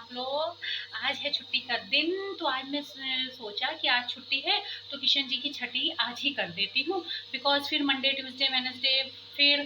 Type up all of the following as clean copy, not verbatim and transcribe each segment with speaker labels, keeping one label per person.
Speaker 1: आप लोग? आज है छुट्टी का दिन, तो आज मैं सोचा कि आज छुट्टी है तो किशन जी की छठी आज ही कर देती हूँ। बिकॉज़ फिर मंडे, ट्यूसडे, वेडनेसडे फिर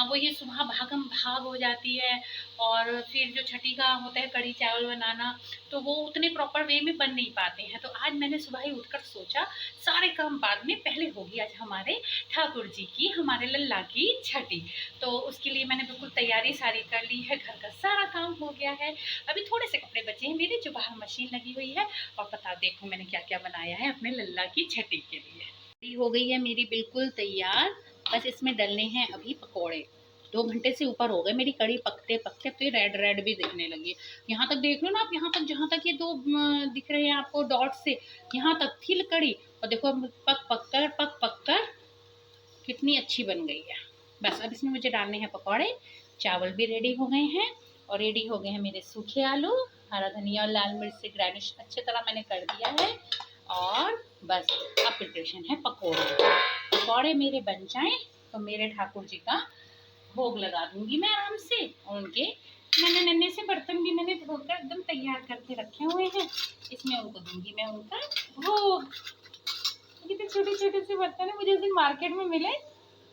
Speaker 1: वही सुबह भागम भाग हो जाती है। और फिर जो छठी का होता है कढ़ी चावल बनाना, तो वो उतने प्रॉपर वे में बन नहीं पाते हैं। तो आज मैंने सुबह ही उठकर सोचा सारे काम बाद में, पहले होगी आज हमारे ठाकुर जी की, हमारे लल्ला की छठी। तो उसके लिए मैंने बिल्कुल तैयारी सारी कर ली है, घर का सारा काम हो गया है। अभी थोड़े से कपड़े बचे हैं मेरे, जो बाहर मशीन लगी हुई है। और पता देखो मैंने क्या क्या बनाया है अपने लल्ला की छठी के लिए। हो गई है मेरी बिल्कुल तैयार, बस इसमें डलने हैं अभी पकौड़े। 2 घंटे से ऊपर हो गए मेरी कढ़ी पकते पकते, तो ये रेड रेड भी दिखने लगी। यहाँ तक देख लो ना आप, यहाँ तक जहाँ तक ये 2 दिख रहे हैं आपको डॉट से, यहाँ तक थी कढ़ी। और देखो पक पक कर कितनी अच्छी बन गई है। बस अब इसमें मुझे डालने हैं पकौड़े। चावल भी रेडी हो गए हैं और रेडी हो गए हैं मेरे सूखे आलू, हरा धनिया और लाल मिर्च से गार्निश अच्छी तरह मैंने कर दिया है। और बस अब प्रिपरेशन है पकौड़े। पकौड़े मेरे बन जाएं तो मेरे ठाकुर जी का भोग लगा दूंगी मैं आराम से। और उनके नन्हे नन्हे से बर्तन भी मैंने धोकर एकदम तैयार करके रखे हुए हैं, इसमें उनको दूंगी मैं उनका भोग। कितने छोटे छोटे से बर्तन है, मुझे उस दिन मार्केट में मिले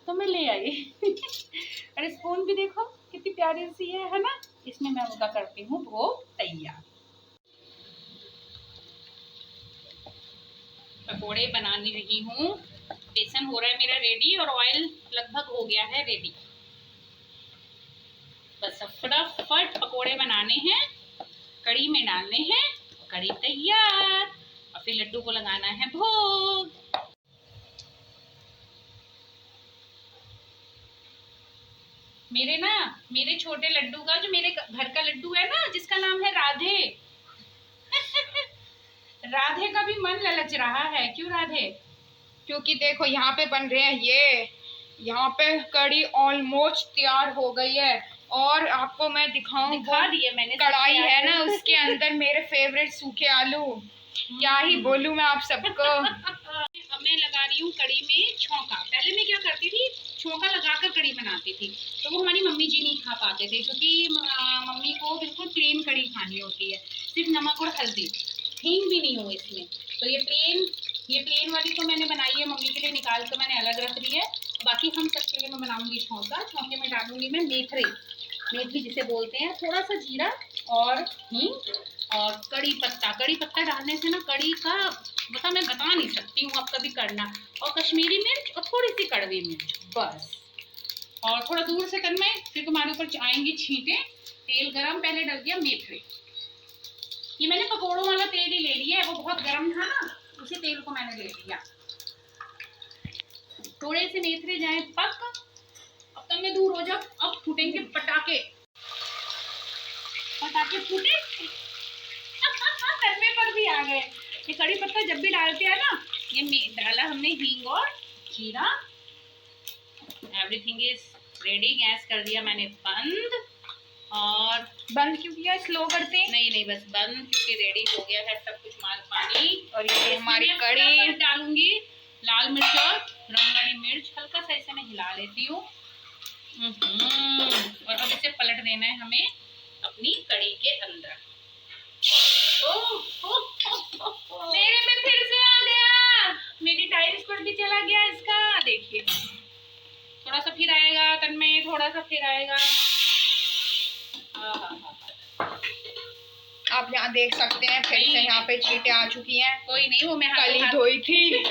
Speaker 1: तो मैं ले आई। और स्पून भी देखो कितनी प्यारी सी है ना। इसमें मैं उनका करती हूँ भोग तैयार। पकोड़े बनाने रही हूँ, बेसन हो रहा है मेरा रेडी और ऑयल लगभग हो गया है रेडी। बस अब फटाफट पकोड़े बनाने हैं, कढ़ी में डालने हैं, कढ़ी तैयार। और फिर लड्डू को लगाना है भोग। मेरे छोटे लड्डू का, जो मेरे घर का लड्डू है ना, जिसका नाम है राधे। राधे का भी मन ललच रहा है। क्यों राधे?
Speaker 2: क्योंकि देखो यहाँ पे बन रहे हैं यहाँ पे कढ़ी ऑलमोस्ट तैयार हो गई है। और आपको मैं
Speaker 1: दिखा दिए मैंने,
Speaker 2: कढ़ाई है ना, उसके अंदर मेरे फेवरेट सूखे आलू। क्या ही बोलूं मैं आप सबको।
Speaker 1: अब मैं लगा रही हूँ कढ़ी में छौंका। पहले मैं क्या करती थी, छौंका लगाकर कढ़ी बनाती थी, तो वो हमारी मम्मी जी नहीं खा पाते थे, क्योंकि मम्मी को बिल्कुल प्लेन कढ़ी खानी होती है, सिर्फ नमक और हल्दी, हींग भी नहीं हो इसमें। तो ये प्लेन वाली तो मैंने बनाई है, मम्मी के लिए निकाल कर मैंने अलग रख दी है। बाकी हम सबके लिए मैं बनाऊंगी छौंका। छौंके में डालूंगी मैं मेथी जिसे बोलते हैं, थोड़ा सा जीरा और हींग और कड़ी पत्ता डालने से ना कड़ी का मैं बता नहीं सकती हूँ, आप कभी करना। और कश्मीरी मिर्च और थोड़ी सी कड़वी मिर्च, बस। और थोड़ा दूर से करना है, फिर तुम्हारे ऊपर आएंगी छींटे। तेल गरम, पहले डल गया मेथरे। ये मैंने पकौड़ों वाला तेल ही ले लिया है, वो बहुत गर्म था ना, उसी तेल को मैंने ले लिया। थोड़े से मेथरे जाए पक, अब तक में दूर हो जाओ। अब फूटेंगे पटाखे फूटे। तलवे पर भी आ गए। ये कड़ी पत्ता जब भी डालते हैं ना, ये डाला हमने हींग और जीरा। Everything is ready. गैस कर दिया मैंने बंद। और
Speaker 2: बंद क्यों किया? स्लो करते हैं।
Speaker 1: नहीं बस बंद, क्योंकि रेडी हो गया है सब कुछ, माल पानी।
Speaker 2: और ये हमारी कड़ी
Speaker 1: डालूंगी लाल मिर्च और रंग वाली मिर्च, हल्का सा इसे मैं हिला लेती हूँ। और अब इसे पलट देना है हमें अपनी कड़ी के अंदर। मेरे में फिर से आ गया, मेरी टाइल्स पर भी चला गया इसका। देखिए थोड़ा सा फिर आएगा तन्मय, थोड़ा सा फिर आएगा।
Speaker 2: आप यहाँ देख सकते हैं फिर से यहाँ पे चींटे आ चुकी हैं।
Speaker 1: कोई नहीं, वो मैं
Speaker 2: कल ही धोई थी।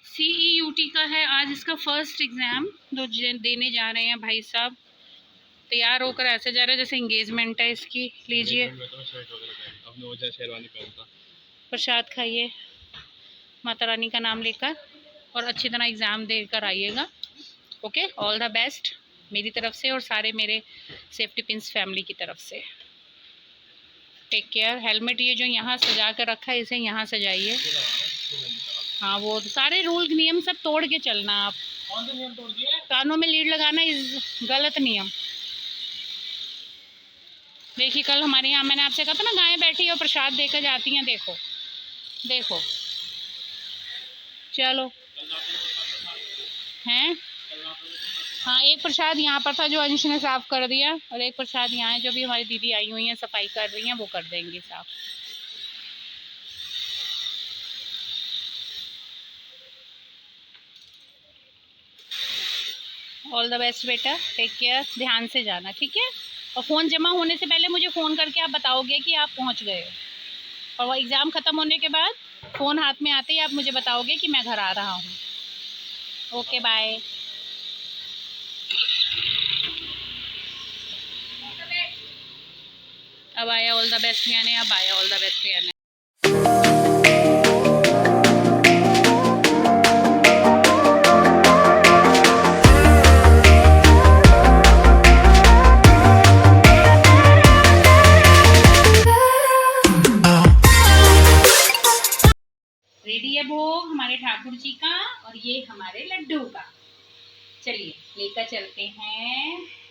Speaker 1: CEUT का है आज इसका फर्स्ट एग्जाम, जो देने जा रहे हैं भाई साहब। तैयार होकर ऐसे जा रहे हैं जैसे एंगेजमेंट है इसकी। लीजिए प्रसाद खाइए माता रानी का नाम लेकर, और अच्छी तरह एग्ज़ाम देकर आइएगा। ओके, ऑल द बेस्ट मेरी तरफ से और सारे मेरे सेफ्टी पिंस फैमिली की तरफ से। Take care. हेलमेट ये जो यहाँ सजा कर रखा है, इसे यहाँ सजाइए। हाँ, वो सारे रूल नियम सब तोड़ के चलना आप। कौन से नियम तोड़ दिए? कानों में लीड लगाना इस गलत नियम। देखिए कल हमारे यहाँ मैंने आपसे कहा था ना, गायें बैठी और प्रसाद देकर जाती हैं। देखो देखो, चलो हैं हाँ, एक प्रसाद यहाँ पर था जो अंश ने साफ कर दिया, और एक प्रसाद यहाँ है जो भी हमारी दीदी आई हुई हैं सफाई कर रही हैं, वो कर देंगी साफ। ऑल द बेस्ट बेटा, टेक केयर, ध्यान से जाना, ठीक है। और फ़ोन जमा होने से पहले मुझे फ़ोन करके आप बताओगे कि आप पहुँच गए हो, और वो एग्ज़ाम ख़त्म होने के बाद फ़ोन हाथ में आते ही आप मुझे बताओगे कि मैं घर आ रहा हूँ। Okay bye. अब आया ऑल द बेस्ट भी आने, अब आया ऑल द बेस्ट भी आने। रेडी है भोग हमारे ठाकुर जी का, और ये हमारे लड्डू का। चलिए लेकर चलते हैं।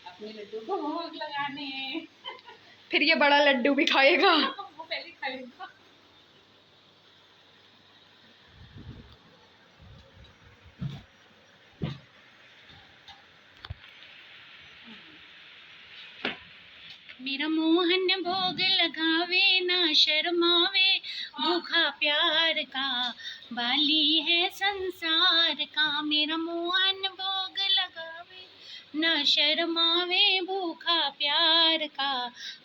Speaker 1: अपने लड्डू को भोग लगाने।
Speaker 2: फिर ये बड़ा लड्डू भी खाएगा।
Speaker 1: वो पहले खाएगा। मेरा मोहन भोग लगावे ना शर्मावे, भूखा प्यार का बाली है संसार का। मेरा मोहन भोग लगावे ना शर्मावे, भूखा प्यार का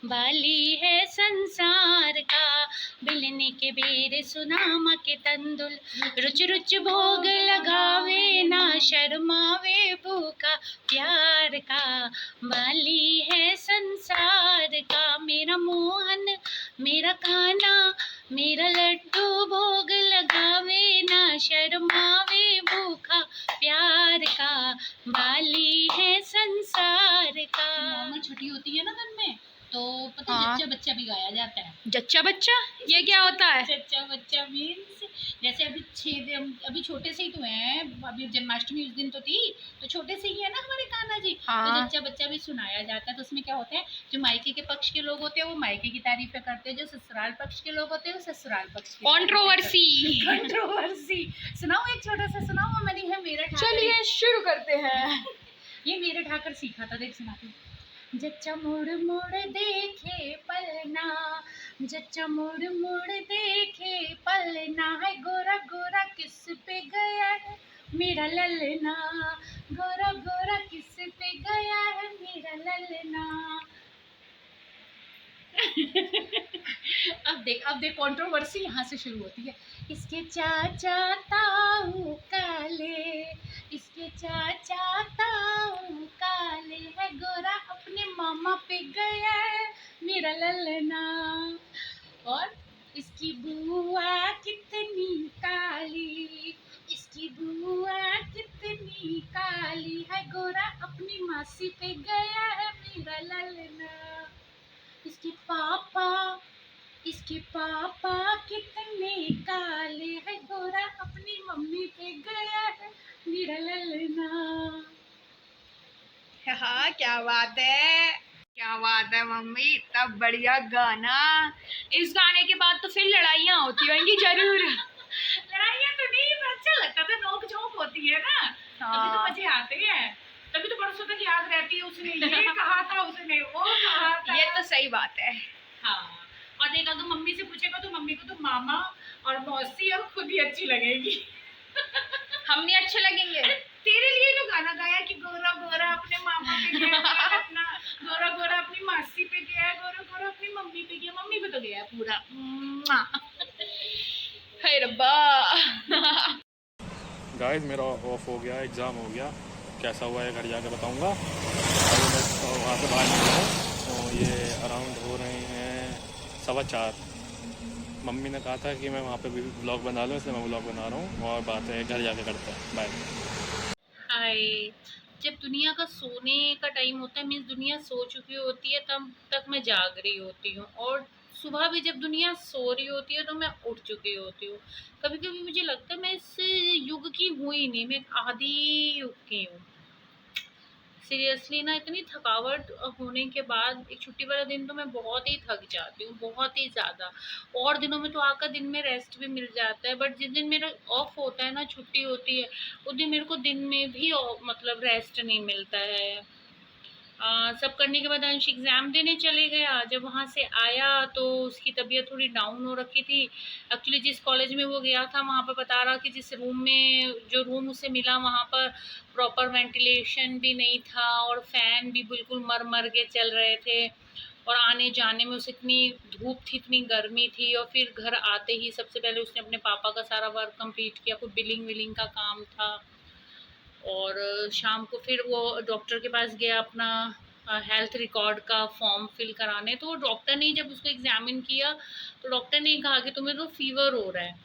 Speaker 1: बाली है संसार का। बिलने के बेर सुनामा के तंदुल, रुच रुच भोग लगावे ना शर्मावे, भूखा प्यार का बाली है संसार का। मेरा मोहन मेरा काना मेरा लड्डू भोग लगावे ना शर्मावे, भूखा प्यार का बाली है संसार का। नॉर्मल छुट्टी होती है ना घर में, तो पता है जच्चा बच्चा भी गाया जाता है।
Speaker 2: जच्चा बच्चा ये क्या होता है?
Speaker 1: जच्चा बच्चा मीन्स जैसे अभी 6 दिन, अभी छोटे से ही तो हैं, अभी जन्माष्टमी उस दिन तो थी, तो छोटे से ही है ना हमारे कान्हा जी।
Speaker 2: हाँ।
Speaker 1: तो जच्चा बच्चा भी सुनाया जाता है। तो उसमें क्या होता है, जो मायके के पक्ष के लोग होते हैं वो मायके की तारीफें करते हैं, जो ससुराल पक्ष के लोग होते हैं वो ससुराल पक्ष की।
Speaker 2: कंट्रोवर्सी।
Speaker 1: कंट्रोवर्सी सुनाओ, एक छोटा सा सुनाओ। वो मेरी है मेरा ठाकर।
Speaker 2: चलिए शुरू करते हैं।
Speaker 1: ये मेरे ठाकर सीखा था, देख सुनाती हूँ। जच्चा मुड़ मुड़ देखे पलना, जच्चा मुड़ मुड़ देखे पलना, है गोरा गोरा किस पे गया है मेरा ललना, गोरा गोरा किस पे गया है मेरा ललना। अब देख कंट्रोवर्सी यहाँ से शुरू होती है। इसके चाचा ताऊ काले, इसके चाचा ताऊ काले, है गोरा अपने मामा पे गया है मेरा ललना। और इसकी बुआ कितनी काली, इसकी बुआ कितनी काली, है गोरा अपनी मासी पे गया है मेरा ललना। इसके पापा कितने काले, है गोरा अपनी मम्मी पे गया है मेरा ललना।
Speaker 2: हाँ क्या बात है, क्या बात है मम्मी, इतना बढ़िया गाना। इस गाने के बाद तो फिर लड़ाइयाँ होती होंगी जरूर।
Speaker 1: लड़ाइयाँ तो नहीं, पर अच्छा लगता था, नोक झोंक होती है ना, तभी तो मजे आते हैं। तभी तो बरसों तक याद रहती है, उसने ये कहा था, उसने वो कहा था।
Speaker 2: ये तो सही बात है।
Speaker 1: हाँ, और देख अगर मम्मी से पूछेगा तो मम्मी को तो मामा और मौसी और खुद ही अच्छी लगेगी।
Speaker 2: हम नहीं अच्छे लगेंगे?
Speaker 1: तेरे लिए तो गाना गाया कि गोरा गोरा अपने मामा पे गया, अपना गोरा गोरा अपनी मासी पे गया, गोरा गोरा अपनी मम्मी पे गया। मम्मी पे तो गया पूरा।
Speaker 2: हे रब्बा।
Speaker 3: गाइस मेरा ऑफ हो गया, एग्ज़ाम हो गया, कैसा हुआ है घर जाके बताऊंगा। अभी मैं तो वहाँ से बाहर निकला हूँ, तो ये अराउंड हो रहे हैं 4:15। मम्मी ने कहा था कि मैं वहाँ पे भी ब्लॉग बना लूँ, इसलिए मैं ब्लॉग बना रहा हूँ, और बात है घर जाके करते हैं। बाय।
Speaker 1: हाय, जब दुनिया का सोने का टाइम होता है, मीन्स दुनिया सो चुकी होती है, तब तक मैं जाग रही होती हूँ, और सुबह भी जब दुनिया सो रही होती है तो मैं उठ चुकी होती हूँ। कभी कभी मुझे लगता है मैं इस युग की हूँ ही नहीं, मैं एक आदि युग की हूँ। सीरियसली ना इतनी थकावट होने के बाद एक छुट्टी वाला दिन तो मैं बहुत ही थक जाती हूँ, बहुत ही ज़्यादा। और दिनों में तो आकर दिन में रेस्ट भी मिल जाता है, बट जिस दिन मेरा ऑफ होता है ना, छुट्टी होती है, उस दिन मेरे को दिन में भी मतलब रेस्ट नहीं मिलता है। सब करने के बाद अंश एग्ज़ाम देने चले गया। जब वहाँ से आया तो उसकी तबीयत थोड़ी डाउन हो रखी थी। एक्चुअली जिस कॉलेज में वो गया था वहाँ पर बता रहा कि जिस रूम में जो रूम उसे मिला वहाँ पर प्रॉपर वेंटिलेशन भी नहीं था और फ़ैन भी बिल्कुल मर के चल रहे थे, और आने जाने में उसे इतनी धूप थी, इतनी गर्मी थी। और फिर घर आते ही सबसे पहले उसने अपने पापा का सारा वर्क कंप्लीट किया, कुछ बिलिंग विलिंग का काम था। और शाम को फिर वो डॉक्टर के पास गया अपना हेल्थ रिकॉर्ड का फॉर्म फिल कराने। तो डॉक्टर ने जब उसको एग्जामिन किया तो डॉक्टर ने कहा कि तुम्हें तो फीवर हो रहा है।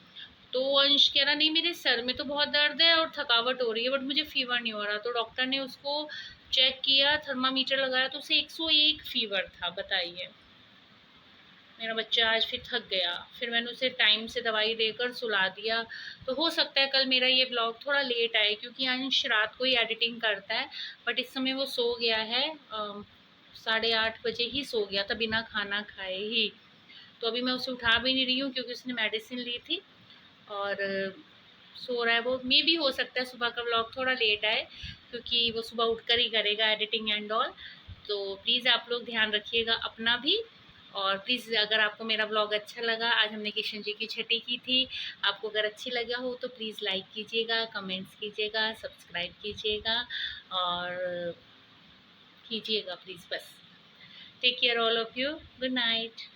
Speaker 1: तो अंश कह रहा नहीं, मेरे सर में तो बहुत दर्द है और थकावट हो रही है, बट मुझे फीवर नहीं हो रहा। तो डॉक्टर ने उसको चेक किया, थर्मामीटर लगाया तो उसे 101 फीवर था। बताइए, मेरा बच्चा आज फिर थक गया। फिर मैंने उसे टाइम से दवाई देकर सुला दिया। तो हो सकता है कल मेरा ये ब्लॉग थोड़ा लेट आए, क्योंकि अंश रात को ही एडिटिंग करता है, बट इस समय वो सो गया है। 8:30 बजे ही सो गया था बिना खाना खाए ही। तो अभी मैं उसे उठा भी नहीं रही हूँ क्योंकि उसने मेडिसिन ली थी और सो रहा है वो। मे भी हो सकता है सुबह का व्लॉग थोड़ा लेट आए, क्योंकि वो सुबह उठकर ही करेगा एडिटिंग एंड ऑल। तो प्लीज़ आप लोग ध्यान रखिएगा अपना भी। और प्लीज़ अगर आपको मेरा व्लॉग अच्छा लगा, आज हमने किशन जी की छठी की थी, आपको अगर अच्छी लगा हो तो प्लीज़ लाइक कीजिएगा, कमेंट्स कीजिएगा, सब्सक्राइब कीजिएगा और कीजिएगा प्लीज़ बस। Take care all of you, good night.